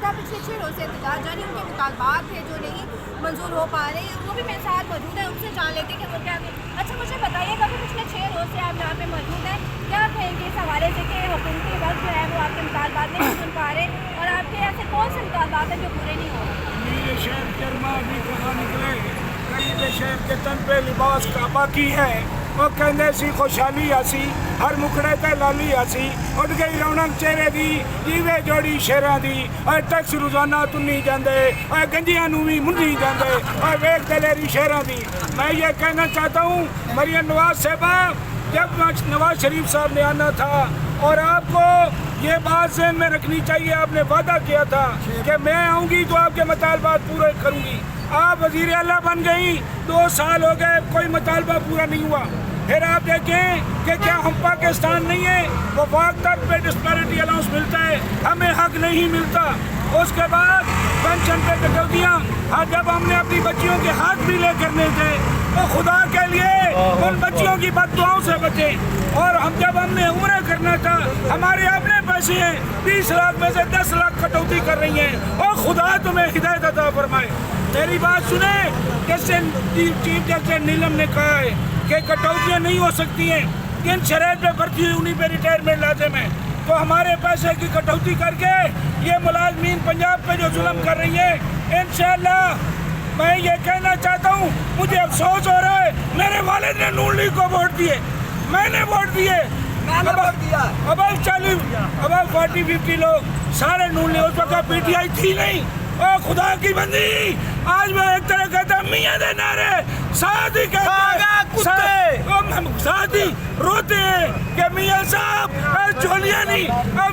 باقاعدہ پچھلے 6 روز سے احتجاج جاری، ان کے مطالبات تھے جو نہیں منظور ہو پا رہے ہیں، وہ بھی میرے ساتھ موجود ہیں، ان سے جان لیتے کہ وہ کیا ہیں۔ اچھا مجھے بتائیے گا کہ پچھلے 6 روز سے آپ یہاں پہ موجود ہیں، کیا کہیں گے اس حوالے سے کہ حکومتی وقت جو ہے وہ آپ کے مطالبات نہیں سن پا رہے، اور آپ کے ایسے کون سے مطالبات ہیں جو پورے نہیں ہو رہے؟ امیر شہر کرما بھی کہاں نکلے، غریب شہر کے تن پہ لباس کعبہ کی ہے، وہ کہندے سی خوشحالی آسی، ہر مکڑے تے لالی آسی، اٹھ گئی رونق چہرے دی، جیوے جوڑی شہراں دی، اور ٹیکس روزانہ تنی جاندے، اور گنجیاں نو بھی منی جاندے، اور ویک دلیری شہراں دی۔ میں یہ کہنا چاہتا ہوں مریم نواز صاحبہ، جب نواز شریف صاحب نے آنا تھا اور آپ کو یہ بات ذہن میں رکھنی چاہیے، آپ نے وعدہ کیا تھا کہ میں آؤں گی تو آپ کے مطالبات پورے کروں گی۔ آپ وزیر اعلیٰ بن گئی، 2 سال ہو گئے، کوئی مطالبہ پورا نہیں ہوا۔ پھر آپ دیکھیں کہ کیا ہم پاکستان نہیں ہیں، وفاق تک پہ ڈسپیرٹی الاؤنس ملتا ہے، ہمیں حق نہیں ملتا۔ اس کے بعد پینشن پہ کٹوتیاں، جب ہم نے اپنی بچیوں کے حق بھی لے کرنے تھے تو خدا کے لیے ان بچیوں کی بد دعاؤں سے بچیں۔ اور جب ہم نے عمرہ کرنا تھا، ہمارے اپنے پیسے ہیں، 20 لاکھ میں سے 10 لاکھ کٹوتی کر رہی ہیں، اور خدا تمہیں ہدایت عطا فرمائے۔ میری بات سنیں، جیسے چیف جسٹس نیلم نے کہا ہے کہ کٹوتیاں نہیں ہو سکتی ہیں، جن شرائط پہ بھرتی ہوئی انہیں پہ ریٹائرمنٹ لازم ہے، تو ہمارے پیسے کی کٹوتی کر کے یہ ملازمین پنجاب پہ جو ظلم کر رہی ہیں، انشاءاللہ میں یہ کہنا چاہتا ہوں، مجھے افسوس ہو رہا ہے میرے والد نے نون لیگ کو ووٹ دیے، میں نے ووٹ دیے، اب 40-50 لوگ سارے نون لیگ، اس وقت پی ٹی آئی تھی نہیں۔ اور خدا کی بندی، آج میں ایک طرح کہتا ہوں میاں دے نعرے ساتھ ہی کہتے ہیں، ساتھ ہی روتے ہیں کہ میاں صاحب جولیاں نہیں،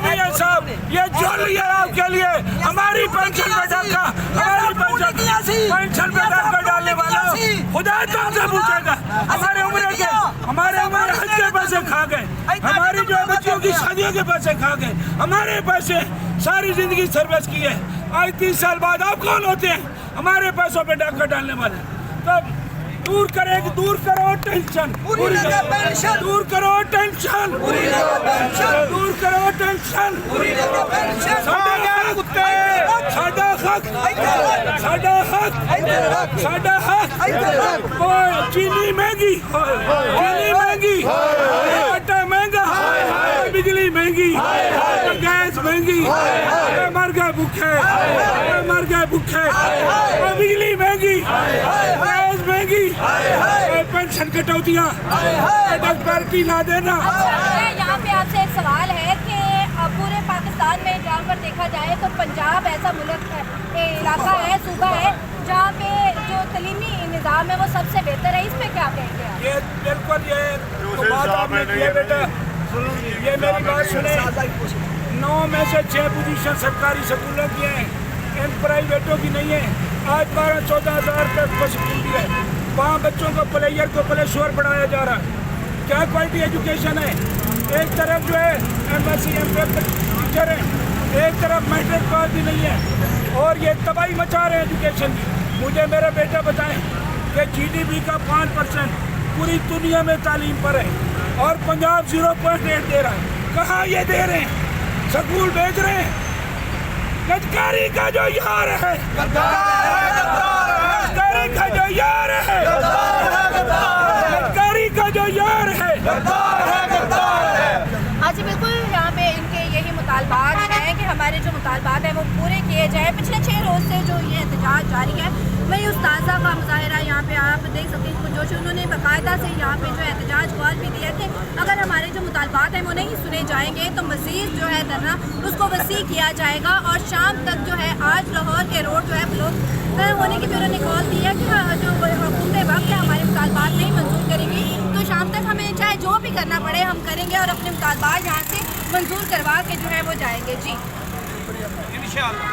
میاں صاحب یہ جولی ہے آپ کے لیے، ہماری پینشن پہ ڈاکہ، ہماری پینشن پہ ڈاکہ ڈالنے والا خدا تم سے پوچھے گا۔ ہمارے حج کے پیسے کھا گئے، ہماری جو بچیوں کی شادیوں کے پیسے کھا گئے، ہمارے پیسے ساری زندگی سروس کی ہے، آج 30 سال بعد آپ کون ہوتے ہیں ہمارے پیسوں پہ ڈاکہ ڈالنے والے؟ تو دور کرو ٹینشن، دور کرو ٹینشن، دور کرو ٹینشن، ساڈا حق، چینی مہنگی، آٹا مہنگا، بجلی مہنگی، گیس مہنگی، مر گئے بھوکے، بجلی مہنگی، گیس مہنگی، پینشن کٹوتیاں، ڈسپیرٹی نہ دینا۔ یہاں پہ آپ سے ایک سوال ہے کہ پورے پاکستان میں جہاں پر دیکھا جائے تو پنجاب ایسا ملک ہے، علاقہ ہے، صوبہ ہے جہاں پہ جو تعلیمی نظام ہے وہ سب سے بہتر ہے، اس پہ کیا کہیں گے؟ یہ بالکل یہ بات آپ نے کی ہے بیٹا، یہ میری بات سنیں، 9 میں سے 6 پوزیشن سرکاری سکولوں کی ہیں، ان پرائیویٹوں کی نہیں ہے۔ آج 12-14 ہزار تک سکول دی ہے، وہاں بچوں کو پلیئر کو پلے شور پڑھایا جا رہا ہے۔ کیا کوالٹی ایجوکیشن ہے؟ ایک طرف جو ہے M S C M Phil teacher ہیں، ایک طرف میٹرک پاس بھی نہیں ہے، اور یہ تباہی مچا رہے ہیں ایجوکیشن کی۔ مجھے میرا بیٹا بتائیں کہ جی ڈی پی کا 5% پوری دنیا میں تعلیم پر ہے، اور پنجاب 0.8 دے رہا ہے۔ کہاں یہ دے رہے ہیں؟ سکول بیچ رہے ہیں۔ گدکاری کا جو یار ہے، گدکاری کا جو یار ہے، گدکاری کا جو یار ہے۔ ہاں جی بالکل، یہاں پہ ان کے یہی مطالبات ہیں کہ ہمارے جو مطالبات ہیں وہ پورے کیے جائیں۔ پچھلے 6 روز سے جو یہ احتجاج جاری ہے، وہی استاذہ کا مظاہرہ یہاں پہ آپ دیکھ سکتے ہیں، جو انہوں نے باقاعدہ سے یہاں پہ جو احتجاج کال بھی دیا کہ اگر ہمارے جو مطالبات ہیں وہ نہیں سنے جائیں گے تو مزید جو ہے دھرنا اس کو وسیع کیا جائے گا، اور شام تک جو ہے آج لاہور کے روڈ جو ہے بلاک ہونے کی بھی انہوں نے کال دی ہے کہ جو حکومت وقت ہے ہمارے مطالبات نہیں منظور کریں گی، تو شام تک ہمیں چاہے جو بھی کرنا پڑے ہم کریں گے، اور اپنے مطالبات یہاں سے منظور کروا کے جو ہے وہ جائیں گے۔ جی انشاءاللہ۔